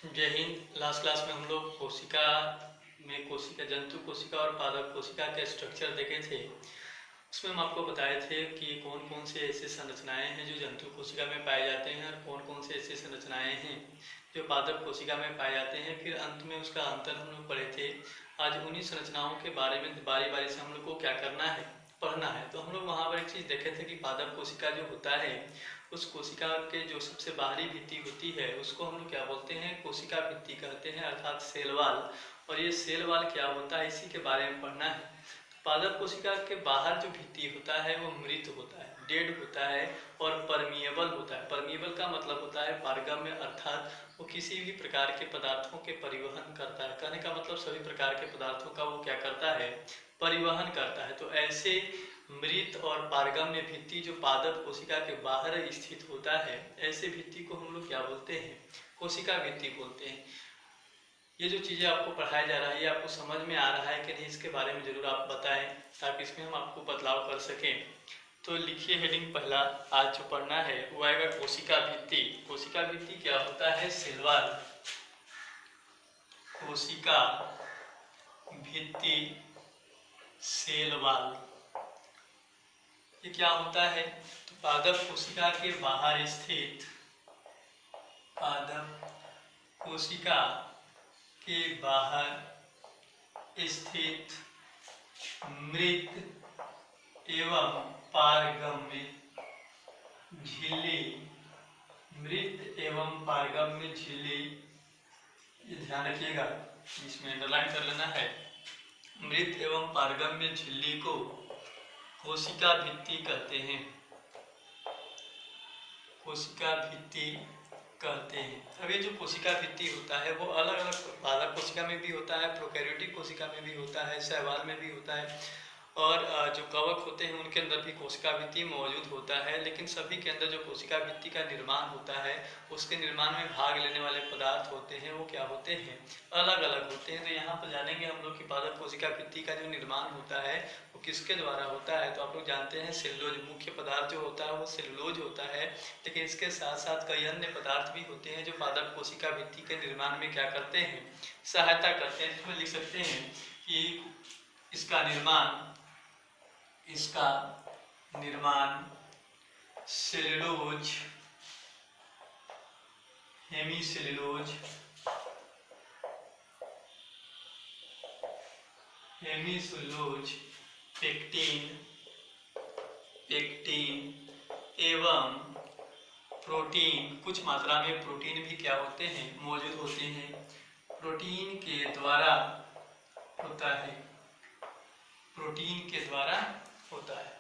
जय Hind. Last class में हम लोग कोशिका जंतु कोशिका और पादप कोशिका के स्ट्रक्चर देखे थे। उसमें हम आपको बताए थे कि कौन कौन से ऐसे संरचनाएं हैं जो जंतु कोशिका में पाए जाते हैं और कौन कौन से ऐसे संरचनाएं हैं जो पादप कोशिका में पाए जाते हैं। फिर अंत में उसका अंतर हम लोग पढ़े थे। आज उन्हीं संरचनाओं के बारे में बारी बारी से हम लोग को क्या करना है, पढ़ना है। तो हम लोग वहाँ पर एक चीज़ देखे थे कि पादप कोशिका जो होता है, उस कोशिका के जो सबसे बाहरी भित्ति होती है उसको हम लोग क्या बोलते हैं, कोशिका भित्ति कहते हैं, अर्थात सेल वाल। और ये सेल वाल क्या होता है, इसी के बारे में पढ़ना है। तो पादप कोशिका के बाहर जो भित्ति होता है वो मृत होता है, डेड होता है और परमिएबल होता है। परमिएबल का मतलब होता है पारगम्य, अर्थात वो किसी भी प्रकार के पदार्थों के परिवहन करता है। कहने का मतलब सभी प्रकार के पदार्थों का वो क्या करता है, परिवहन करता है। तो ऐसे मृत और पारगम्य भित्ति जो पादप कोशिका के बाहर स्थित होता है, ऐसे भित्ति को हम लोग क्या बोलते हैं, कोशिका भित्ति बोलते हैं। ये जो चीज़ें आपको पढ़ाया जा रहा है ये आपको समझ में आ रहा है कि नहीं, इसके बारे में जरूर आप बताएं ताकि इसमें हम आपको बदलाव कर सकें। तो लिखिए हेडिंग पहला, आज जो पढ़ना है वो आएगा कोशिका भित्ति। कोशिका भित्ति क्या होता है, सेल वाल। कोशिका भित्ति सेल वाल ये क्या होता है, तो पादप कोशिका के बाहर स्थित, पादप कोशिका के बाहर स्थित मृत एवं पारगम्य झिल्ली, मृत एवं पारगम्य झिल्ली, ये ध्यान रखिएगा, इसमें अंडरलाइन कर लेना है। मृत एवं पारगम्य झिल्ली को कोशिका भित्ति कहते हैं, कोशिका भित्ति कहते हैं। अब ये जो कोशिका भित्ति होता है वो अलग अलग पादप कोशिका में भी होता है, प्रोकैरियोटिक कोशिका में भी होता है, शैवाल में भी होता है, और जो कवक होते हैं उनके अंदर भी कोशिका भित्ति मौजूद होता है। लेकिन सभी के अंदर जो कोशिका भित्ति का निर्माण होता है, उसके निर्माण में भाग लेने वाले पदार्थ होते हैं वो क्या होते हैं, अलग अलग होते हैं। तो यहाँ पर जानेंगे हम लोग कि पादप कोशिका भित्ति का जो निर्माण होता है वो किसके द्वारा होता है। तो आप लोग जानते हैं सेलुलोज मुख्य पदार्थ जो होता है वो सेलुलोज होता है, लेकिन इसके साथ साथ कई अन्य पदार्थ भी होते हैं जो पादप कोशिका भित्ति के निर्माण में क्या करते हैं, सहायता करते हैं। इसमें लिख सकते हैं कि इसका निर्माण सेलुलोज, हेमीसेलुलोज, पेक्टिन एवं प्रोटीन, कुछ मात्रा में प्रोटीन भी क्या होते हैं, मौजूद होते हैं, प्रोटीन के द्वारा होता है, प्रोटीन के द्वारा होता है।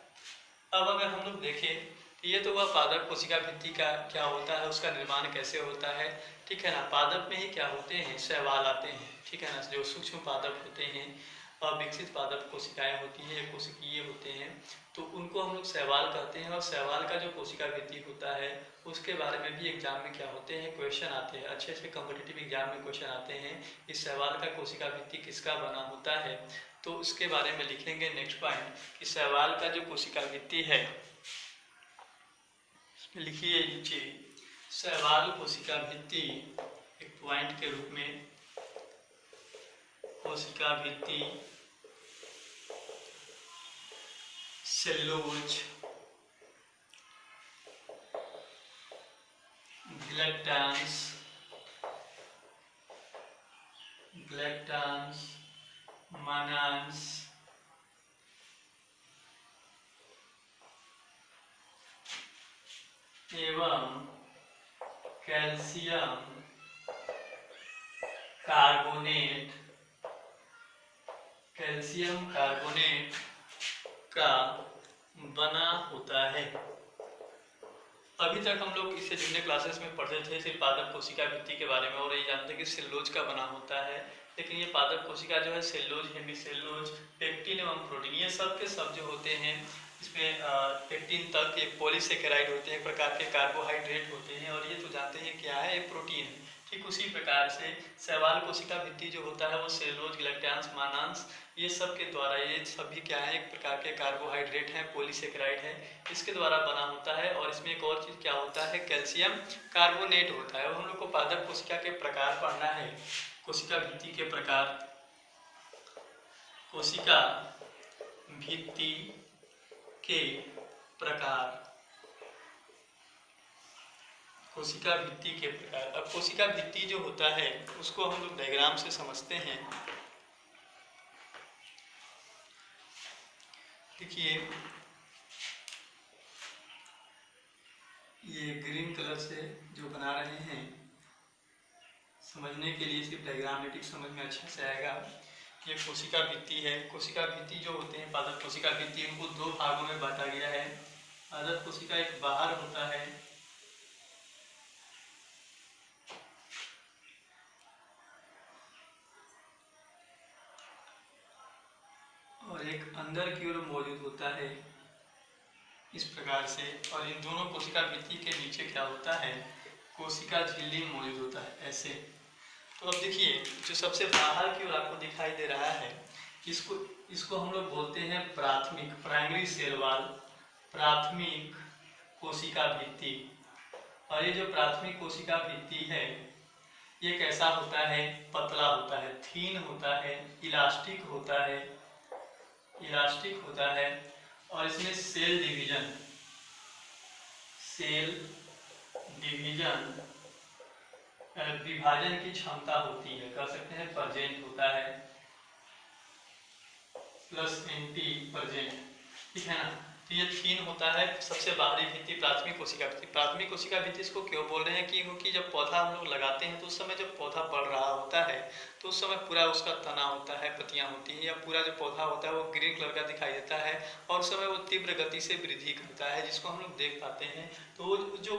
अब अगर हम लोग देखें तो ये तो वह पादप कोशिका भित्ति का क्या होता है, उसका निर्माण कैसे होता है, ठीक है ना। पादप में ही क्या होते हैं, शैवाल आते हैं, ठीक है ना। जो सूक्ष्म पादप होते हैं और विकसित पादप कोशिकाएं होती हैं, कोशिकीय होते हैं, तो उनको हम लोग शैवाल कहते हैं। और शैवाल का जो कोशिका भित्ति होता है उसके बारे में भी एग्जाम में क्या होते हैं, क्वेश्चन आते हैं, अच्छे से कॉम्पिटिटिव एग्जाम में क्वेश्चन आते हैं। इस शैवाल का कोशिका भित्ति किसका बना होता है, तो उसके बारे में लिखेंगे नेक्स्ट पॉइंट कि शैवाल का जो कोशिका भित्ति है, लिखिए नीचे शैवाल कोशिका भित्ति एक पॉइंट के रूप में, कोशिका भित्ति सेलुलोज, ग्लैक्टांस, मनांस, एवं कैल्शियम कार्बोनेट, का बना होता है। अभी तक हम लोग इससे जुड़ने क्लासेस में पढ़ते थे सिर्फ पादप कोशिका भित्ति के बारे में, और ये जानते हैं कि सेलुलोज का बना होता है। लेकिन ये पादप कोशिका जो है सेलुलोज, हेमीसेलुलोज, पेक्टिन एवं प्रोटीन, ये सब के सब जो होते हैं, इसमें पेक्टिन तक एक पॉलीसेकेराइड होते हैं, एक प्रकार के कार्बोहाइड्रेट होते हैं, और ये तो जानते हैं क्या है, एक प्रोटीन है, ठीक उसी प्रकार से शैवाल कोशिका भित्ति जो होता है वो सेलुलोज, ग्लैक्टांश, मानांश ये सब के द्वारा, ये सभी क्या है, एक प्रकार के कार्बोहाइड्रेट हैं, पॉलीसेकेराइड है, इसके द्वारा बना होता है। और इसमें एक और चीज़ क्या होता है, कैल्शियम कार्बोनेट होता है। और हम लोग को पादप कोशिका के प्रकार पढ़ना है, कोशिका भित्ति के प्रकार, कोशिका भित्ति के प्रकार, कोशिका भित्ति के प्रकार। अब कोशिका भित्ति जो होता है उसको हम लोग डायग्राम से समझते हैं। देखिए ये ग्रीन कलर से जो बना रहे हैं, समझने के लिए सिर्फ डायग्रामेटिक समझ में अच्छा से आएगा। ये कोशिका भित्ति है। कोशिका भित्ति जो होते हैं, पादप कोशिका भित्ति, इनको दो भागों में बांटा गया है। पादप कोशिका एक बाहर होता है और एक अंदर की ओर मौजूद होता है इस प्रकार से। और इन दोनों कोशिका भित्ति के नीचे क्या होता है, कोशिका झिल्ली मौजूद होता है ऐसे। तो अब देखिए जो सबसे बाहर की ओर आपको दिखाई दे रहा है, इसको हम लोग बोलते हैं प्राथमिक, प्राइमरी सेल वॉल, प्राथमिक कोशिका भित्ति। और ये जो प्राथमिक कोशिका भित्ति है ये कैसा होता है, पतला होता है, थीन होता है, इलास्टिक होता है, इलास्टिक होता है। और इसमें सेल डिवीजन विभाजन की क्षमता होती है, कर सकते हैं प्रेजेंट होता है, प्लस एंटी प्रेजेंट, ठीक है ना। तो ये थीन होता है, सबसे बाहरी भित्ति प्राथमिक कोशिका भित्ति। प्राथमिक कोशिका भित्ति इसको क्यों बोल रहे हैं कि क्योंकि जब पौधा हम लोग लगाते हैं तो उस समय जब पौधा बढ़ रहा होता है तो उस समय पूरा उसका तना होता है, पत्तियां होती हैं, या पूरा जो पौधा होता है वो ग्रीन कलर का दिखाई देता है और उस समय वो तीव्र गति से वृद्धि करता है, जिसको हम लोग देख पाते हैं। तो वो जो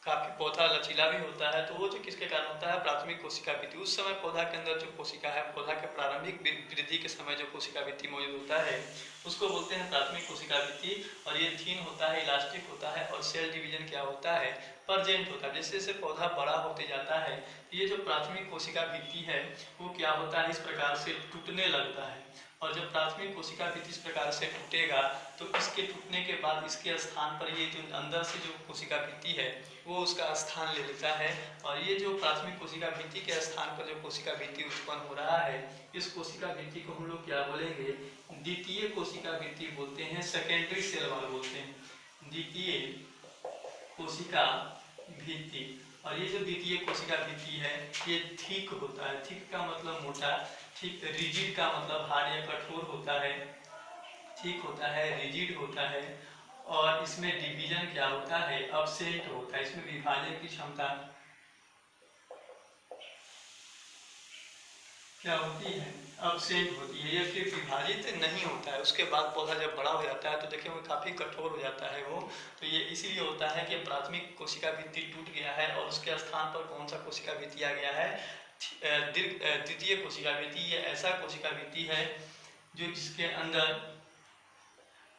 काफी पौधा लचीला भी होता है, तो वो जो किसके कारण होता है, प्राथमिक कोशिका भित्ति। उस समय पौधा के अंदर जो कोशिका है, पौधा के प्रारंभिक वृद्धि के समय जो कोशिका भित्ति मौजूद होता है उसको बोलते हैं प्राथमिक कोशिका भित्ति। और ये थीन होता है, इलास्टिक होता है और सेल डिवीजन क्या होता है, परजेंट होता है। जैसे जैसे पौधा बड़ा होते जाता है ये जो प्राथमिक कोशिका भित्ति है वो क्या होता है, इस प्रकार से टूटने लगता है। और जब प्राथमिक कोशिका भित्ति इस प्रकार से टूटेगा तो इसके टूटने के बाद इसके स्थान पर ये जो अंदर से जो कोशिका भित्ति है वो उसका स्थान ले लेता है। और ये जो प्राथमिक कोशिका भित्ति के स्थान पर जो कोशिका भित्ति उत्पन्न हो रहा है, इस कोशिका भित्ति को हम लोग क्या बोलेंगे, द्वितीय कोशिका भित्ति बोलते हैं, सेकेंडरी सेल वॉल बोलते हैं, द्वितीय कोशिका भित्ति। और ये जो द्वितीय कोशिका भित्ति है ये थिक होता है, थिक का मतलब मोटा, ठीक, रिजिड का मतलब हार्ड या कठोर होता है, ठीक होता है, रिजिड होता है। और इसमें डिवीजन क्या होता है, एब्सेंट होता है, इसमें विभाजन की क्षमता क्या होती है, एब्सेंट होती है, ये फिर विभाजित नहीं होता है। उसके बाद पौधा जब बड़ा हो जाता है तो देखिए वो काफ़ी कठोर हो जाता है वो। तो ये इसीलिए होता है कि प्राथमिक कोशिका भित्ति टूट गया है और उसके स्थान पर कौन सा कोशिका भित्ति आ गया है, द्वितीय कोशिका भित्ति। ये ऐसा कोशिका भित्ति है जो जिसके अंदर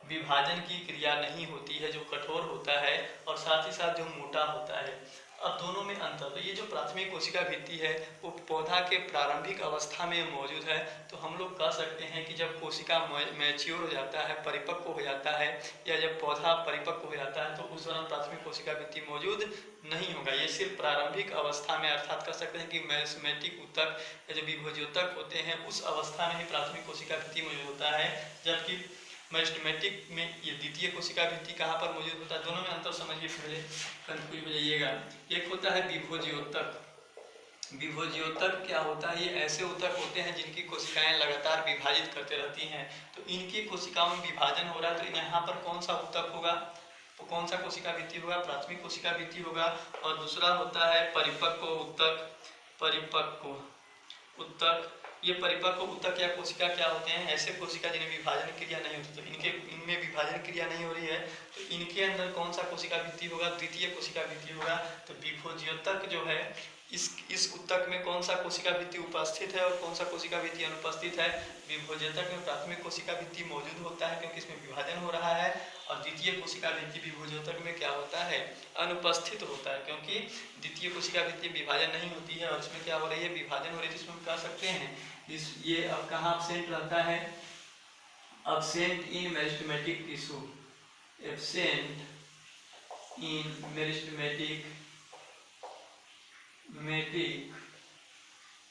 विभाजन की क्रिया नहीं होती है, जो कठोर होता है और साथ ही साथ जो मोटा होता है। अब दोनों में अंतर, तो ये जो प्राथमिक कोशिका भित्ति है वो पौधा के प्रारंभिक अवस्था में मौजूद है। तो हम लोग कह सकते हैं कि जब कोशिका मैच्योर हो जाता है, परिपक्व हो जाता है, या जब पौधा परिपक्व हो जाता है तो उस दौरान प्राथमिक कोशिका भित्ति मौजूद नहीं होगा। ये सिर्फ प्रारंभिक अवस्था में, अर्थात कह सकते हैं कि मेरिस्टेमेटिक ऊतक या जो विभोज्योतक होते हैं उस अवस्था में ही प्राथमिक कोशिका भित्ति मौजूद होता है, जबकि मेरिस्टेमेटिक में ये द्वितीय कोशिका भित्ति कहाँ पर मौजूद होता है। दोनों में अंतर समझिए, पहले कंफ्यूज हो जाइएगा। एक होता है विभोज्योतक। विभोज्योतक क्या होता है, ये ऐसे ऊतक होते हैं जिनकी कोशिकाएं लगातार विभाजित करते रहती हैं। तो इनकी कोशिकाओं में विभाजन हो रहा है तो यहाँ पर कौन सा ऊतक होगा, तो कौन सा कोशिका भित्ति होगा, प्राथमिक कोशिका भित्ति होगा। और दूसरा होता है परिपक्व ऊतक। परिपक्व ऊतक, ये परिपक्व ऊतक या कोशिका क्या होते हैं, ऐसे कोशिका जिन्हें विभाजन क्रिया नहीं होती, तो इनमें विभाजन क्रिया नहीं हो रही है तो इनके अंदर कौन सा कोशिका भित्ति होगा, द्वितीय कोशिका भित्ति होगा। तो विभोज्योतक जो है इस ऊतक में कौन सा कोशिका भित्ति उपस्थित है और कौन सा कोशिका भित्ति अनुपस्थित है। विभोजतक में प्राथमिक कोशिका भित्ति मौजूद होता है क्योंकि इसमें विभाजन हो रहा है, और द्वितीय कोशिका भित्ति विभोजतक में क्या होता है, अनुपस्थित होता है, क्योंकि द्वितीय कोशिका भित्ति विभाजन नहीं होती है और इसमें क्या हो रही है, विभाजन हो रही है। जिसमें हम कह सकते हैं ये अब कहाँ एब्सेंट रहता है, absent in meristematic tissue, absent in meristematic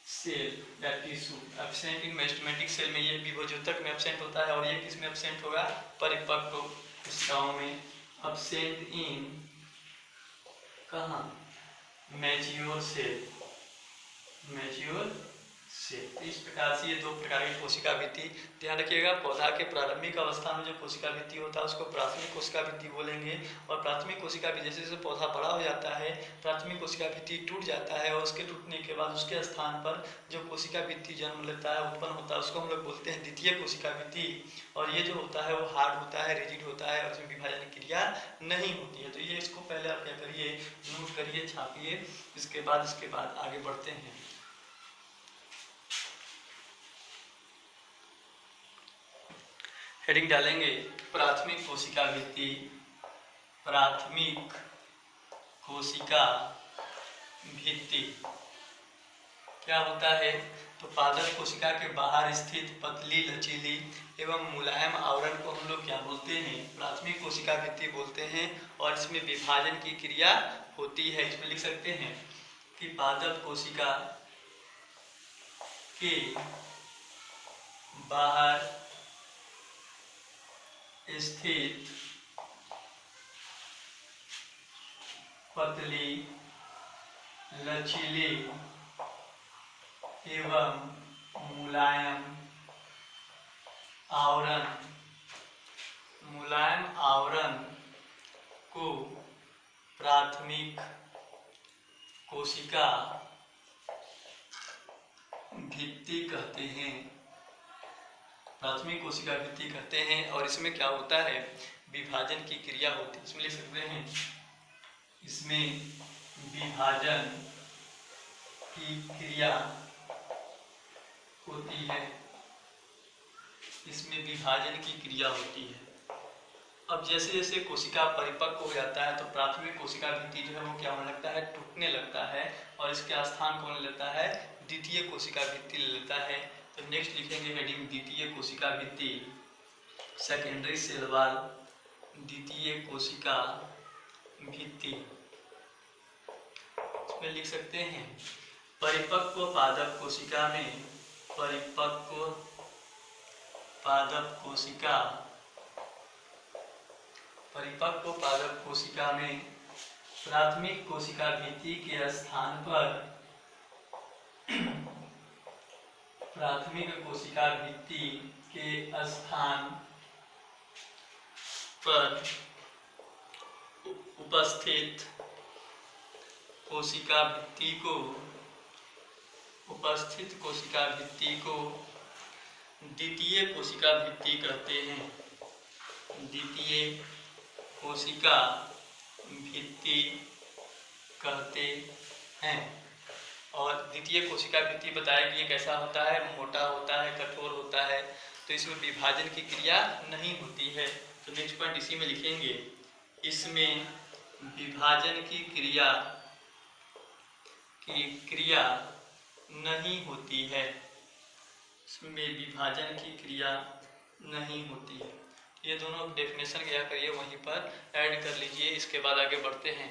cell या tissue. Absent in meristematic cell में ये विभोजतक में एब्सेंट होता है, और ये किस में एब्सेंट होगा, परिपक्व कोशिकाओं में। एब्सेंट इन कहाँ, मैच्योर सेल, मैच्योर सेल। इस प्रकार से ये दो प्रकार की कोशिका भित्ति, ध्यान रखिएगा, पौधा के प्रारंभिक अवस्था में जो कोशिका भित्ति होता है उसको प्राथमिक कोशिका भित्ति बोलेंगे, और प्राथमिक कोशिका भित्ति जैसे जैसे पौधा बड़ा हो जाता है प्राथमिक कोशिका भित्ति टूट जाता है, और उसके टूटने के बाद उसके स्थान पर जो कोशिका भित्ति जन्म लेता है, उत्पन्न होता है, उसको हम लोग बोलते हैं द्वितीय कोशिका भित्ति। और ये जो होता है वो हार्ड होता है, रिजिड होता है, और उसमें विभाजन क्रिया नहीं होती है। तो ये इसको पहले आप क्या करिए, नोट करिए, छापिए, इसके बाद आगे बढ़ते हैं। हेडिंग डालेंगे प्राथमिक कोशिका भित्ति, प्राथमिक कोशिका भित्ति क्या होता है, तो पादप कोशिका के बाहर स्थित पतली, लचीली एवं मुलायम आवरण को हम लोग क्या बोलते हैं, प्राथमिक कोशिका भित्ति बोलते हैं, और इसमें विभाजन की क्रिया होती है। इसमें लिख सकते हैं कि पादप कोशिका के बाहर स्थित पतली, लचीली एवं मुलायम आवरण को प्राथमिक कोशिका भित्ति कहते हैं, प्राथमिक कोशिका भित्ति कहते हैं। और इसमें क्या होता है, विभाजन की क्रिया होती है। इसमें लिख सकते हैं, इसमें विभाजन की क्रिया होती है, इसमें विभाजन की क्रिया होती है। अब जैसे जैसे कोशिका परिपक्व हो जाता है तो प्राथमिक कोशिका भित्ति जो है वो क्या होने लगता है, टूटने लगता है, और इसके स्थान कौन लेता है, द्वितीय कोशिका भित्ति ले लेता है। तो नेक्स्ट लिखेंगे हेडिंग द्वितीय कोशिका भित्ति, सेकेंडरी सेल वॉल, द्वितीय कोशिका भित्ति। इसमें लिख सकते हैं परिपक्व पादप कोशिका में, परिपक्व पादप कोशिका में प्राथमिक कोशिका भित्ति के स्थान पर, प्राथमिक कोशिका भित्ति के स्थान पर उपस्थित कोशिका भित्ति को द्वितीय कोशिका भित्ति कहते हैं, द्वितीय कोशिका भित्ति कहते हैं। और द्वितीय कोशिका भित्ति बताया कि ये कैसा होता है, मोटा होता है, कठोर होता है, तो इसमें विभाजन की क्रिया नहीं होती है। तो नेक्स्ट पॉइंट इसी में लिखेंगे, इसमें विभाजन की क्रिया नहीं होती है, इसमें विभाजन की क्रिया नहीं होती है। ये दोनों डेफिनेशन क्या करिए वहीं पर ऐड कर लीजिए, इसके बाद आगे बढ़ते हैं।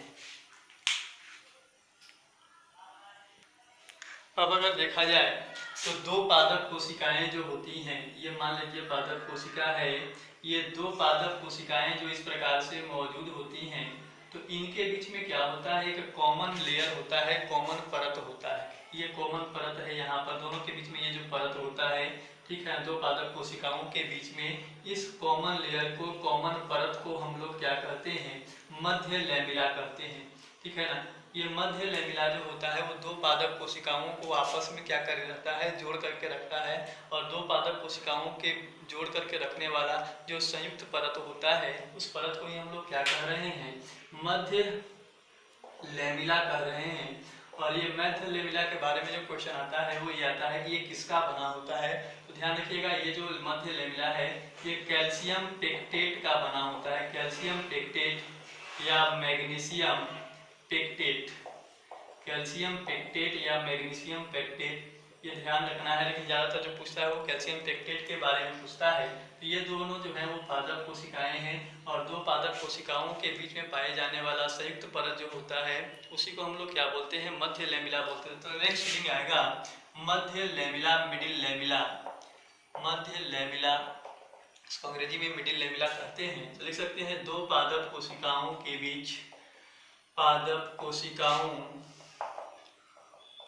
अब अगर देखा जाए तो दो पादप कोशिकाएं जो होती हैं, ये मान लीजिए पादप कोशिका है, ये दो पादप कोशिकाएं जो इस प्रकार से मौजूद होती हैं, तो इनके बीच में क्या होता है, एक कॉमन लेयर होता है, कॉमन परत होता है। ये कॉमन परत है, यहाँ पर दोनों के बीच में ये जो परत होता है, ठीक है, दो पादप कोशिकाओं के बीच में इस कॉमन लेयर को, कॉमन परत को हम लोग क्या कहते हैं, मध्य लैमिला कहते हैं, ठीक है ना। ये मध्य लैमिला जो होता है वो दो पादप कोशिकाओं को आपस में क्या कर रहता है, जोड़ करके रखता है, और दो पादप कोशिकाओं के जोड़ करके रखने वाला जो संयुक्त परत होता है, उस परत को ही हम लोग क्या कह रहे हैं, मध्य लैमिला कह रहे हैं। और ये मध्य लेमिला के बारे में जो क्वेश्चन आता है वो ये आता है कि ये किसका बना होता है। तो ध्यान रखिएगा, ये जो मध्य लेमिला है ये कैल्शियम पेक्टेट का बना होता है, कैल्शियम पेक्टेट या मैग्नीशियम पेक्टेट, कैल्शियम पेक्टेट या मैग्नीशियम पेक्टेट, ये ध्यान रखना है। लेकिन ज़्यादातर जो पूछता है वो कैल्शियम पेक्टेट के बारे में पूछता है। तो ये दोनों जो है वो पादप कोशिकाएं हैं और दो पादप कोशिकाओं के बीच में पाए जाने वाला संयुक्त परत जो होता है उसी को हम लोग क्या बोलते हैं, मध्य लेमिला बोलते हैं। तो नेक्स्ट रीडिंग आएगा मध्य लेमिला, मिडिल लेमिला, मध्य लेमिला, इसको अंग्रेजी में मिडिल लेमिला कहते हैं। तो लिख सकते हैं दो पादप कोशिकाओं के बीच, पादप कोशिकाओं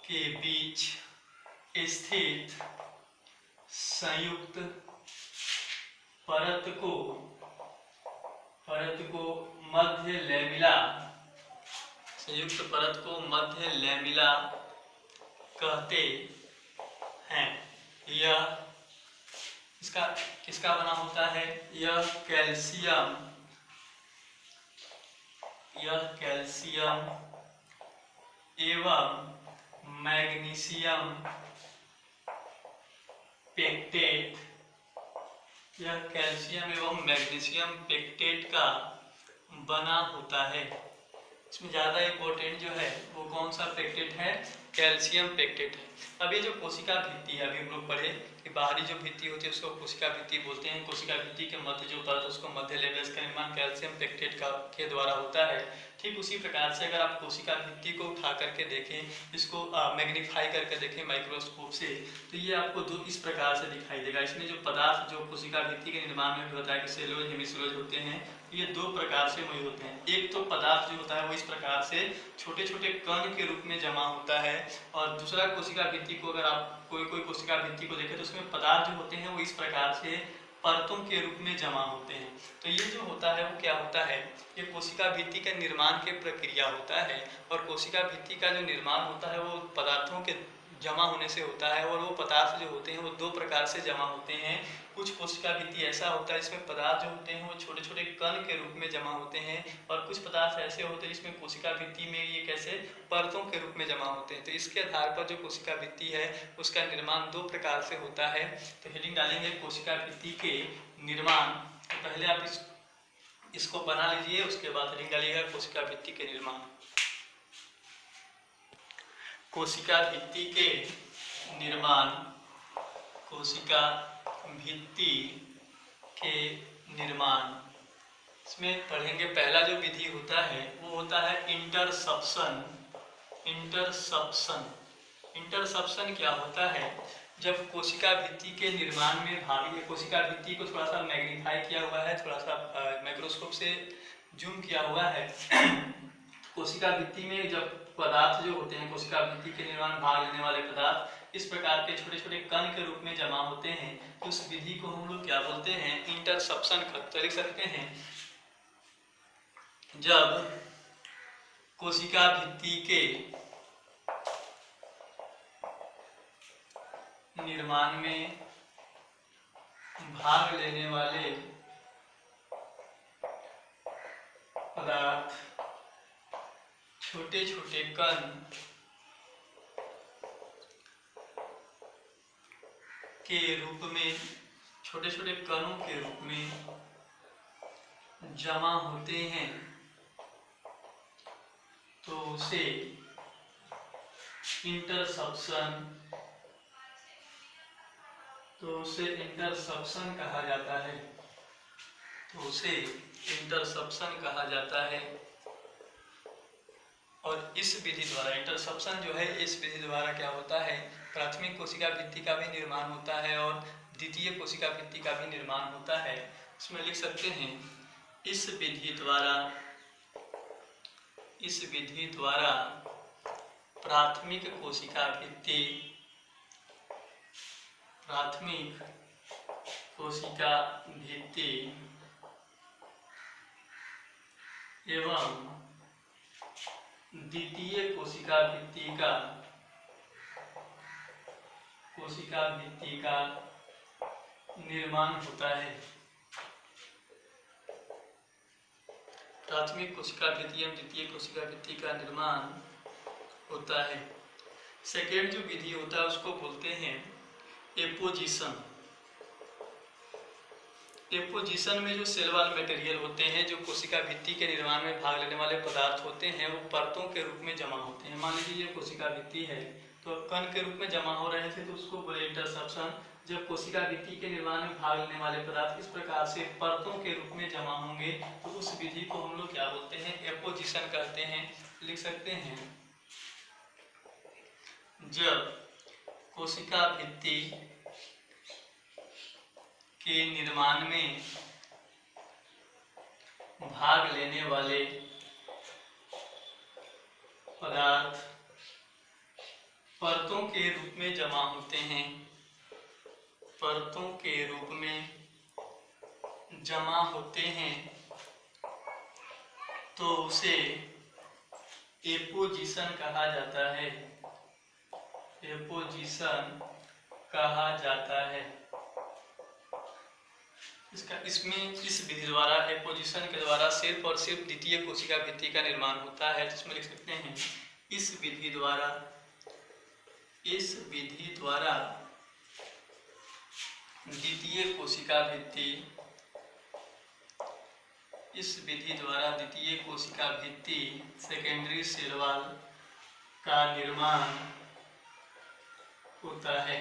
के बीच स्थित संयुक्त परत को मध्य लेमिला, संयुक्त परत को मध्य लेमिला कहते हैं। यह इसका किसका बना होता है, यह कैल्शियम एवं मैग्नीशियम पेक्टेट, यह कैल्शियम एवं मैग्नीशियम पेक्टेट का बना होता है। इसमें ज़्यादा इम्पोर्टेंट जो है वो कौन सा पेक्टेट है, कैल्शियम पेक्टेट है। अब ये जो कोशिका भित्ति है, अभी हम लोग पढ़े कि बाहरी जो भित्ति होती है उसको कोशिका भित्ति बोलते हैं। कोशिका भित्ति के मध्य जो परत उसको मध्य लेमिला, इसका निर्माण कैल्शियम पेक्टेट के द्वारा होता है। ठीक उसी प्रकार से अगर आप कोशिका भित्ति को उठा करके देखें, इसको मैग्नीफाई करके देखें माइक्रोस्कोप से, तो ये आपको दो इस प्रकार से दिखाई देगा। इसमें जो पदार्थ जो कोशिका भित्ति के निर्माण में भी होता है कि सेलुलोज हेमिसेलुलोज होते हैं, ये दो प्रकार से मौजूद होते हैं। एक तो पदार्थ जो होता है वो इस प्रकार से छोटे छोटे कण के रूप में जमा होता है, और दूसरा कोशिका भित्ति को अगर आप कोई कोशिका भित्ति को देखें तो उसमें पदार्थ जो होते हैं वो इस प्रकार से परतों के रूप में जमा होते हैं। तो ये जो होता है वो क्या होता है, ये कोशिका भित्ति के निर्माण के प्रक्रिया होता है। और कोशिका भित्ति का जो निर्माण होता है वो पदार्थों के जमा होने से होता है, और वो पदार्थ जो होते हैं वो दो प्रकार से जमा होते हैं। कुछ कोशिका भित्ति ऐसा होता है जिसमें पदार्थ जो होते हैं वो छोटे छोटे कण के रूप में जमा होते हैं, और कुछ पदार्थ ऐसे होते हैं जिसमें कोशिका भित्ति में ये कैसे परतों के रूप में जमा होते हैं। तो इसके आधार पर जो कोशिका भित्ति है उसका निर्माण दो प्रकार से होता है। तो हेडिंग डालेंगे कोशिका भित्ति के निर्माण। तो पहले आप इसको बना लीजिए, उसके बाद हेडिंग डालिएगा कोशिका भित्ति के निर्माण। कोशिका भित्ति के निर्माण, कोशिका भित्ति के निर्माण, इसमें पढ़ेंगे पहला जो विधि होता है वो होता है इंटरसप्शन। इंटरसप्शन क्या होता है, जब कोशिका भित्ति के निर्माण में भाग, कोशिका भित्ति को थोड़ा सा मैग्नीफाई किया हुआ है, थोड़ा सा माइक्रोस्कोप से जूम किया हुआ है। कोशिका भित्ति में जब पदार्थ जो होते हैं, कोशिका भित्ति के निर्माण भाग लेने वाले पदार्थ इस प्रकार के छोटे छोटे कण के रूप में जमा होते हैं, तो उस विधि को हम लोग क्या बोलते हैं, इंटरसप्शन। तो लिख सकते हैं जब कोशिका भित्ति के निर्माण में भाग लेने वाले पदार्थ छोटे छोटे कण के रूप में, छोटे छोटे कणों के रूप में जमा होते हैं, तो उसे इंटरसप्शन कहा जाता है। तो उसे इंटरसप्शन कहा जाता है। और इस विधि द्वारा, इंटरसप्शन जो है इस विधि द्वारा क्या होता है, प्राथमिक कोशिका भित्ति का भी निर्माण होता है और द्वितीय कोशिका भित्ति का भी निर्माण होता है। इसमें लिख सकते हैं इस विधि द्वारा प्राथमिक कोशिका भित्ति एवं द्वितीय कोशिका भित्ति का निर्माण होता है। प्राथमिक कोशिका भित्ति एवं द्वितीय कोशिका भित्ति का निर्माण होता है। सेकेंड जो विधि होता है उसको बोलते हैं एपोजिशन। एपोजिशन में जो सेल वॉल मटेरियल होते हैं, जो कोशिका भित्ति के निर्माण में भाग लेने वाले पदार्थ होते हैं, वो परतों के रूप में जमा होते हैं। मान लीजिए ये कोशिका भित्ति है तो कण के रूप में जमा हो रहे थे तो उसको बोले इंटरसेप्शन। जब कोशिका भित्ति के निर्माण में भाग लेने वाले पदार्थ इस प्रकार से परतों के रूप में जमा होंगे तो उस विधि को हम लोग क्या बोलते हैं? एपोजिशन कहते हैं। लिख सकते हैं, जब कोशिका भित्ति के निर्माण में भाग लेने वाले पदार्थ परतों के रूप में जमा होते हैं, परतों के रूप में जमा होते हैं, तो उसे एपोजिशन कहा जाता है। एपोजिशन कहा जाता है। इस विधि द्वारा, एपोजिशन के द्वारा सिर्फ और सिर्फ द्वितीय कोशिका भित्ति का निर्माण होता है, जिसमें लिख सकते हैं इस विधि द्वारा द्वितीय कोशिका भित्ति, इस विधि द्वारा द्वितीय कोशिका भित्ति सेकेंडरी सेल वॉल का निर्माण होता है।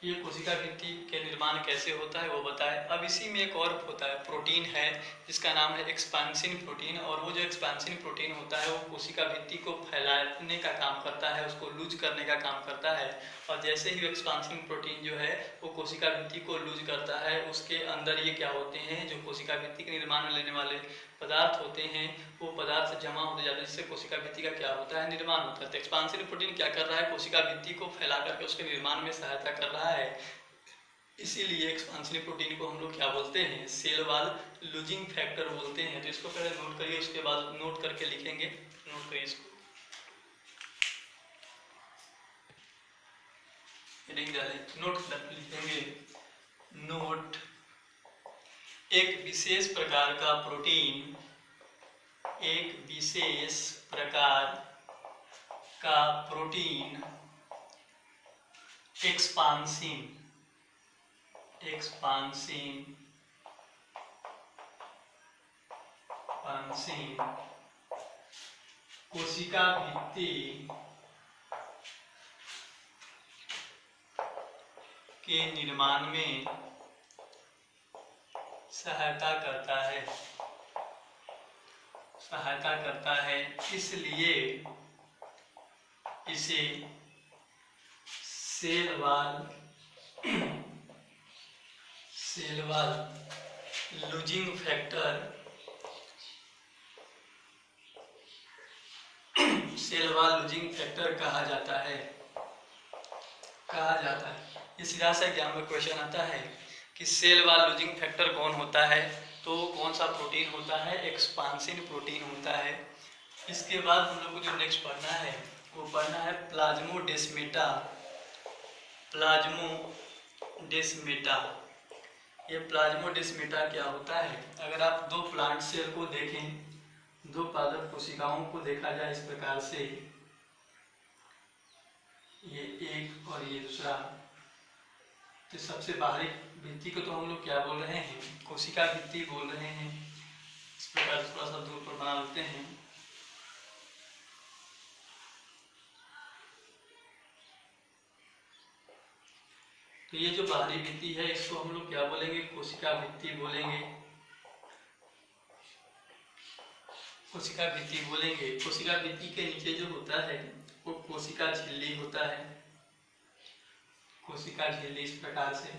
ये कोशिका भित्ति के निर्माण कैसे होता है वो बताए। अब इसी में एक और होता है, प्रोटीन है जिसका नाम है एक्सपांसिन प्रोटीन, और वो जो एक्सपांसिन प्रोटीन होता है वो कोशिका भित्ति को फैलाने का काम करता है, उसको लूज करने का काम करता है। और जैसे ही एक्सपांसिन प्रोटीन जो है वो कोशिका भित्ति को लूज करता है, उसके अंदर ये क्या होते हैं, जो कोशिका भित्ति के निर्माण में लेने वाले पदार्थ होते हैं वो पदार्थ जमा होते जाते हैं, जिससे कोशिका भित्ति का क्या होता है? निर्माण होता है। तो एक्सपांसिन प्रोटीन क्या कर रहा है? कोशिका भित्ति को फैला करके उसके निर्माण में सहायता कर रहा है। इसीलिए एक्सपांसिन प्रोटीन को हम लोग क्या बोलते हैं? सेल वॉल लूजिंग फैक्टर बोलते हैं। तो इसको पहले नोट करिए, उसके बाद नोट करके लिखेंगे। नोट करिए इसको, नोट लिखेंगे। नोट, एक विशेष प्रकार का प्रोटीन, एक विशेष प्रकार का प्रोटीन एक्सपांसिन कोशिका भित्ति के निर्माण में सहायता करता है, इसलिए इसे सेल वॉल लूजिंग फैक्टर कहा जाता है। ये सीधा सा एग्जाम में क्वेश्चन आता है कि सेल वॉल लूजिंग फैक्टर कौन होता है, तो कौन सा प्रोटीन होता है? एक्सपांसिन प्रोटीन होता है। इसके बाद हम लोग को जो नेक्स्ट पढ़ना है वो पढ़ना है प्लाज्मोडेस्माटा। ये प्लाज्मोडेस्माटा क्या होता है? अगर आप दो प्लांट सेल को देखें, दो पादप कोशिकाओं को देखा जाए इस प्रकार से, ये एक और ये दूसरा, तो सबसे बाहरी भित्ति को तो हम लोग क्या बोल रहे हैं? कोशिका भित्ति बोल रहे हैं। इस प्रकार थोड़ा सा दूर पर बना लेते हैं। तो ये जो बाहरी भित्ति है इसको हम लोग क्या बोलेंगे? कोशिका भित्ति बोलेंगे। कोशिका भित्ति के नीचे जो होता है वो कोशिका झिल्ली होता है। कोशिका झिल्ली इस प्रकार से,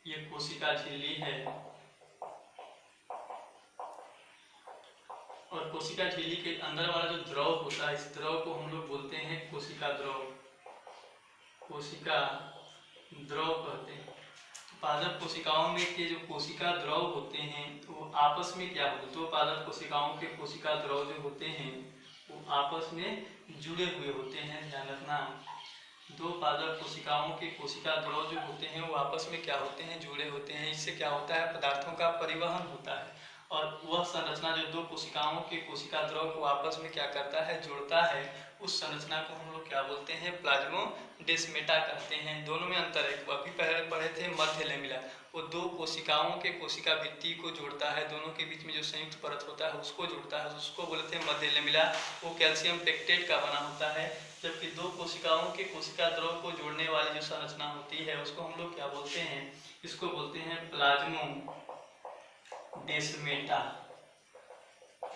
ये कोशिका झिल्ली है, और कोशिका झिल्ली के अंदर वाला जो द्रव होता है, इस द्रव को हम लोग बोलते हैं कोशिका द्रव कहते हैं। तो पादप कोशिकाओं में के जो कोशिका द्रव होते हैं वो आपस में क्या होते हैं? तो पादप कोशिकाओं के कोशिका द्रव जो होते हैं वो आपस में जुड़े हुए होते हैं। ध्यान रखना, दो पादप कोशिकाओं के कोशिका द्रव जो होते हैं वो आपस में क्या होते हैं? जुड़े होते हैं। इससे क्या होता है? पदार्थों का परिवहन होता है। और वह संरचना जो दो कोशिकाओं के कोशिका द्रव को आपस में क्या करता है, जोड़ता है, उस संरचना को हम लोग क्या बोलते हैं, प्लाज्मोडेस्माटा कहते हैं। दोनों में अंतर है, अभी पहले पढ़े थे मध्य लेमिला, वो दो कोशिकाओं के कोशिका भित्ति को जोड़ता है, दोनों के बीच में जो संयुक्त परत होता है उसको जोड़ता है, उसको बोलते हैं मध्य लेमिला। वो कैल्शियम पेक्टेट का बना होता है। जबकि दो कोशिकाओं के कोशिका द्रव को जोड़ने वाली जो संरचना होती है उसको हम लोग क्या बोलते हैं, इसको बोलते हैं प्लाज्मोडेस्माटा।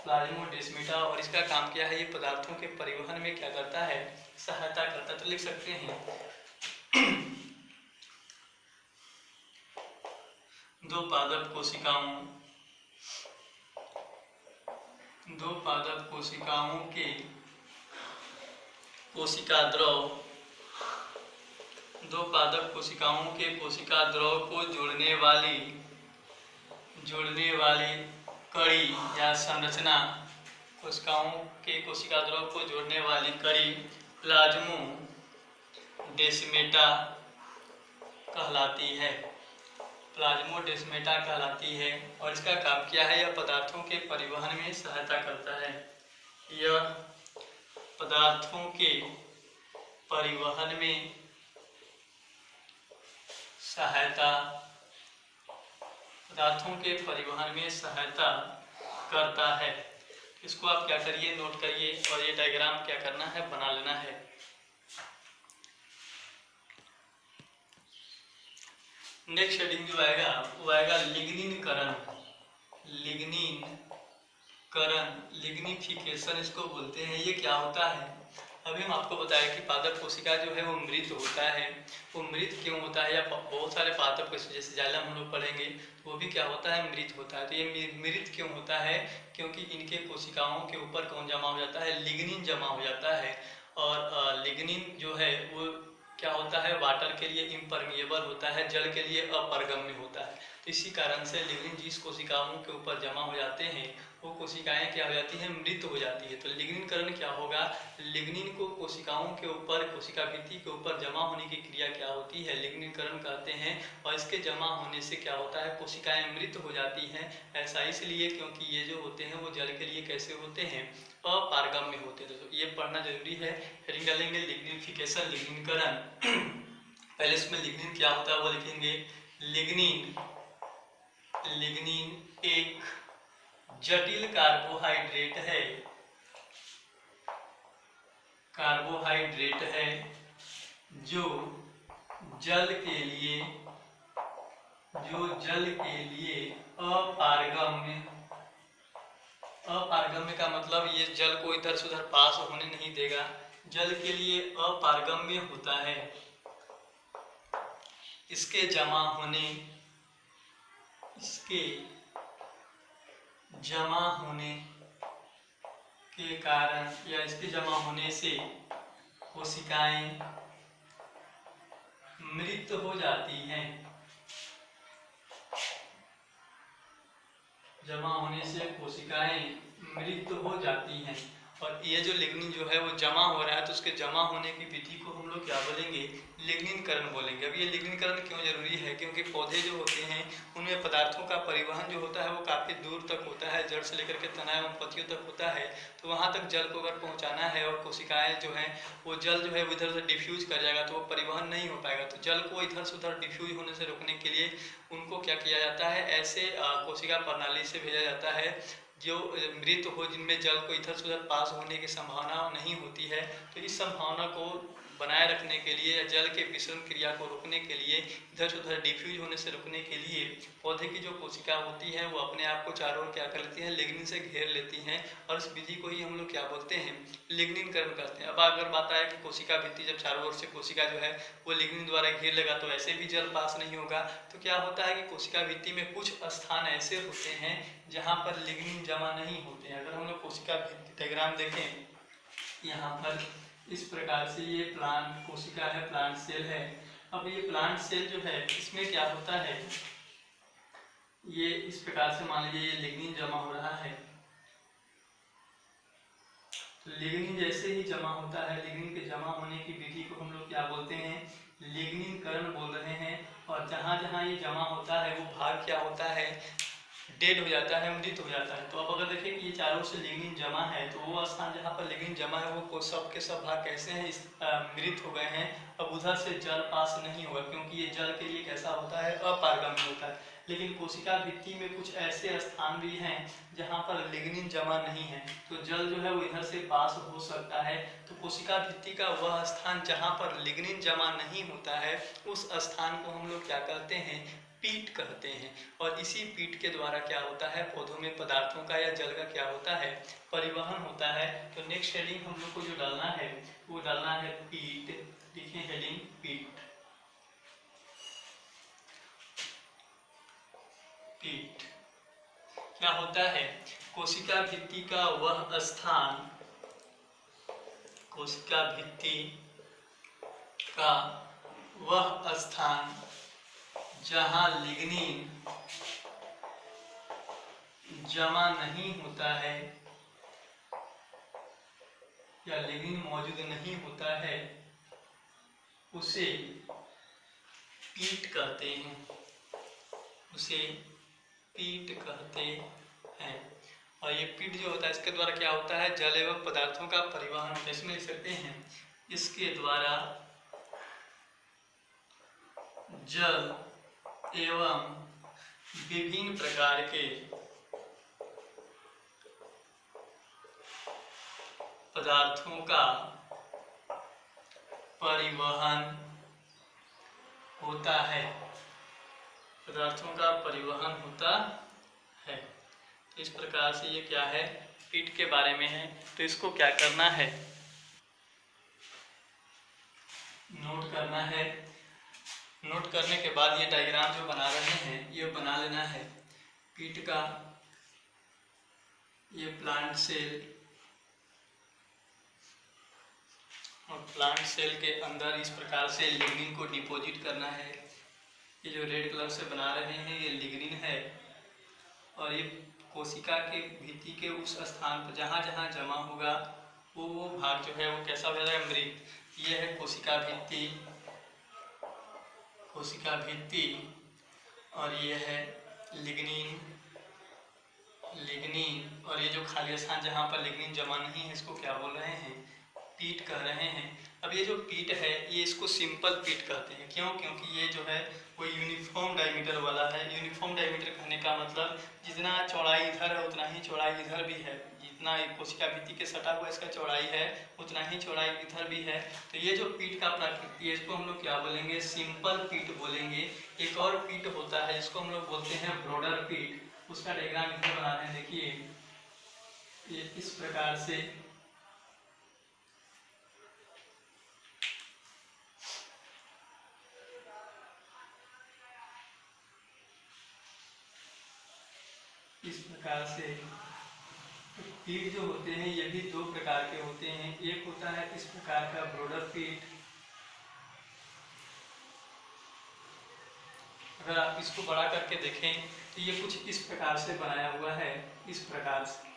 प्लाज्मोडेस्माटा, और इसका काम क्या है, ये पदार्थों के परिवहन में क्या करता है, सहायता करता है। तो लिख सकते हैं दो पादप कोशिकाओं के कोशिका द्रव, दो पादप कोशिकाओं के कोशिका द्रव को जोड़ने वाली कड़ी या संरचना, कोशिकाओं के कोशिका द्रव को जोड़ने वाली कड़ी प्लाज्मोडेस्माटा कहलाती है। प्लाज्मोडेस्माटा कहलाती है। और इसका काम क्या है, यह पदार्थों के परिवहन में सहायता करता है। यह पदार्थों के परिवहन में सहायता करता है। इसको आप क्या करिए, नोट करिए, और ये डायग्राम क्या करना है, बना लेना है। नेक्स्ट हेडिंग जो आएगा वो आएगा लिग्निफिकेशन इसको बोलते हैं। ये क्या होता है, अभी हम आपको बताया कि पादप कोशिका जो है वो मृत होता है। वो मृत क्यों होता है, या बहुत सारे पादप कोशिका जैसे जाइलम हम लोग पढ़ेंगे तो वो भी क्या होता है, मृत होता है। तो ये मृत क्यों होता है, क्योंकि इनके कोशिकाओं के ऊपर कौन जमा हो जाता है, लिग्निन जमा हो जाता है। और लिग्निन जो है वो क्या होता है, वाटर के लिए इम्परमिएबल होता है, जल के लिए अपरगम्य होता है। तो इसी कारण से लिग्निन जिस कोशिकाओं के ऊपर जमा हो जाते हैं वो कोशिकाएं क्या हो जाती हैं, मृत हो जाती है। तो लिग्निनकरण क्या होगा, लिग्निन को कोशिकाओं के ऊपर, कोशिका भित्ति के ऊपर जमा होने की क्रिया क्या होती है, लिग्निनकरण कहते हैं। और इसके जमा होने से क्या होता है, कोशिकाएं मृत हो जाती हैं। ऐसा इसलिए क्योंकि ये जो होते हैं वो जल के लिए कैसे होते हैं, अपारगम्य होते हैं। तो ये पढ़ना जरूरी है। हेडिंग डालेंगे लिग्निफिकेशन, लिग्निनकरण। पहले इसमें लिग्निन क्या होता है वो लिखेंगे। लिग्निन एक जटिल कार्बोहाइड्रेट है जो जल के लिए अपारगम्य का मतलब ये जल को इधर से उधर पास होने नहीं देगा, जल के लिए अपारगम्य होता है। इसके जमा के कारण या इसके जमा होने से कोशिकाएं मृत हो जाती हैं। जमा होने से कोशिकाएं मृत हो जाती हैं। और ये जो लिग्निन जो है वो जमा हो रहा है, तो उसके जमा होने की विधि को हम लोग क्या बोलेंगे, लिग्निनकरण बोलेंगे। अब ये लिग्निनकरण क्यों जरूरी है, क्योंकि पौधे जो होते हैं उनमें पदार्थों का परिवहन जो होता है वो काफ़ी दूर तक होता है, जड़ से लेकर के तना एवं पत्तियों तक होता है। तो वहाँ तक जल को अगर पहुँचाना है और कोशिकाएँ जो हैं वो जल जो है वो इधर से डिफ्यूज कर जाएगा तो वो परिवहन नहीं हो पाएगा। तो जल को इधर से उधर डिफ्यूज होने से रोकने के लिए उनको क्या किया जाता है, ऐसे कोशिका प्रणाली से भेजा जाता है जो मृत हो, जिनमें जल को इधर से उधर पास होने की संभावना नहीं होती है। तो इस संभावना को बनाए रखने के लिए, जल के विसरण क्रिया को रोकने के लिए, इधर से उधर डिफ्यूज होने से रोकने के लिए पौधे की जो कोशिका होती है वो अपने आप को चारों ओर क्या कर लेती हैं, लिग्निन से घेर लेती हैं। और इस विधि को ही हम लोग क्या बोलते हैं, लिग्निनकरण करते हैं। अब अगर बात आए कि कोशिका भित्ति जब चारों ओर से कोशिका जो है वो लिग्निन द्वारा घेर लेगा तो ऐसे भी जल पास नहीं होगा। तो क्या होता है कि कोशिका भित्ति में कुछ स्थान ऐसे होते हैं जहाँ पर लिग्निन जमा नहीं होते हैं। अगर हम लोग कोशिका भित्ति डायग्राम देखें, यहाँ पर इस प्रकार से ये प्लांट कोशिका है, प्लांट सेल है। अब ये प्लांट सेल जो है इसमें क्या होता है, ये इस प्रकार से मान लीजिए ये लिग्निन जमा हो रहा है। तो लिग्निन जैसे ही जमा होता है, लिग्निन के जमा होने की विधि को हम लोग क्या बोलते हैं, लिग्निनकरण बोल रहे हैं। और जहाँ जहाँ ये जमा होता है वो भाग क्या होता है, डेड हो जाता है, मृत हो जाता है। तो अब अगर देखें कि ये चारों से लिग्निन जमा है, तो वो स्थान जहाँ पर लिग्निन जमा है वो सब के सब भाग कैसे हैं, मृत हो गए हैं। अब उधर से जल पास नहीं होगा, क्योंकि ये जल के लिए कैसा होता है, अपारगम्य होता है। लेकिन कोशिका भित्ति में कुछ ऐसे स्थान भी हैं जहाँ पर लिग्निन जमा नहीं है, तो जल जो है वो इधर से पास हो सकता है। तो कोशिका भित्ति का वह स्थान जहाँ पर लिग्निन जमा नहीं होता है, उस स्थान को हम लोग क्या कहते हैं, पीट कहते हैं। और इसी पीट के द्वारा क्या होता है, पौधों में पदार्थों का या जल का क्या होता है, परिवहन होता है। तो नेक्स्ट हेडिंग हम लोग को जो डालना है वो डालना है पीट। लिखें हेडिंग पीट। पीट क्या होता है, कोशिका भित्ति का वह स्थान, कोशिका भित्ति का वह स्थान जहाँ लिग्निन जमा नहीं होता है या लिग्निन मौजूद नहीं होता है, उसे पीट कहते हैं, उसे पीट कहते हैं। और ये पीट जो होता है इसके द्वारा क्या होता है, जल एवं पदार्थों का परिवहन होता है। इसमें लिख सकते हैं, इसके द्वारा जल एवं विभिन्न प्रकार के पदार्थों का परिवहन होता है, पदार्थों का परिवहन होता है। तो इस प्रकार से ये क्या है, पीट के बारे में है। तो इसको क्या करना है, नोट करना है। नोट करने के बाद ये डायग्राम जो बना रहे हैं ये बना लेना है। पीट का ये प्लांट सेल, और प्लांट सेल के अंदर इस प्रकार से लिग्निन को डिपॉजिट करना है। ये जो रेड कलर से बना रहे हैं ये लिग्निन है, और ये कोशिका के भित्ति के उस स्थान पर जहाँ जहाँ जमा होगा वो भाग जो है वो कैसा हो जाएगा, मृत। ये है कोशिका भित्ति, कोशिका भित्ति, और ये है लिग्निन, लिग्निन। और ये जो खाली स्थान जहाँ पर लिग्निन जमा नहीं है इसको क्या बोल रहे हैं, पीट कह रहे हैं। अब ये जो पीट है ये इसको सिंपल पीट कहते हैं। क्यों, क्योंकि ये जो है वो यूनिफॉर्म डायमीटर वाला है। यूनिफॉर्म डायमीटर कहने का मतलब जितना चौड़ाई इधर है उतना ही चौड़ाई इधर भी है, जितना कोशिका भित्ति के सटा हुआ इसका चौड़ाई है उतना ही चौड़ाई इधर भी है। तो ये जो पीट का प्रकृति है इसको हम लोग क्या बोलेंगे, सिंपल पीट बोलेंगे। एक और पीट होता है इसको हम लोग बोलते हैं ब्रॉडर पीट। उसका डायग्राम इधर बना रहे हैं, देखिए ये इस प्रकार से पीट जो होते हैं ये भी दो प्रकार के होते हैं। एक होता है इस प्रकार का ब्रॉडर पीट, अगर आप इसको बड़ा करके देखें तो ये कुछ इस प्रकार से बनाया हुआ है, इस प्रकार से।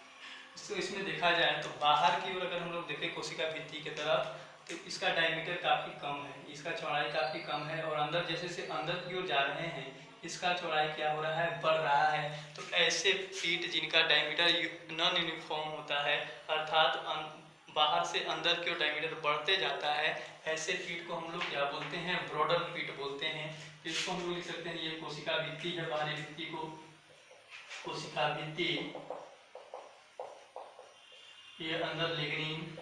तो इसमें देखा जाए तो बाहर की ओर अगर हम लोग देखें कोशिका भित्ति की तरफ तो इसका डायमीटर काफ़ी कम है, इसका चौड़ाई काफ़ी कम है, और अंदर जैसे से अंदर की ओर जा रहे हैं इसका चौड़ाई क्या हो रहा है, बढ़ रहा है। तो ऐसे पीट जिनका डायमीटर नॉन यूनिफॉर्म होता है, अर्थात बाहर से अंदर की ओर डायमीटर बढ़ते जाता है, ऐसे पीट को हम लोग क्या बोलते हैं, ब्रॉडर पीट बोलते हैं। इसको हम लोग लिख सकते हैं, ये कोशिका भित्ति है, बाहरी भित्ति को कोशिका भित्ति, ये अंदर लिग्निन,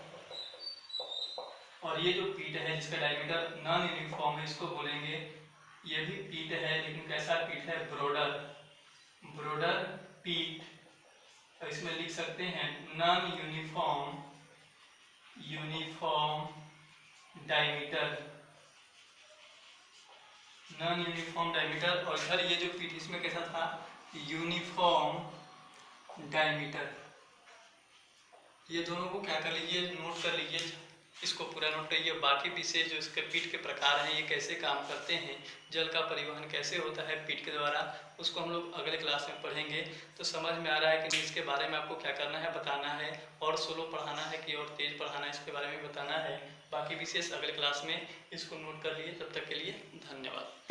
और ये जो पीट है जिसका डायमीटर नॉन यूनिफॉर्म है इसको बोलेंगे, ये भी पीट है लेकिन कैसा पीट है, ब्रॉडर, ब्रॉडर पीट। और इसमें लिख सकते हैं non uniform, uniform diameter, non uniform diameter. और इधर ये जो पीट इसमें कैसा था, यूनिफॉर्म डायमीटर। ये दोनों को क्या कर लीजिए, नोट कर लीजिए, इसको पूरा नोट करिए। बाकी विशेष जो इसके पीट के प्रकार हैं, ये कैसे काम करते हैं, जल का परिवहन कैसे होता है पीट के द्वारा, उसको हम लोग अगले क्लास में पढ़ेंगे। तो समझ में आ रहा है कि नहीं, इसके बारे में आपको क्या करना है, बताना है, और स्लो पढ़ाना है कि और तेज पढ़ाना है, इसके बारे में बताना है। बाकी विशेष अगले क्लास में, इसको नोट कर लिए। तब तक के लिए धन्यवाद।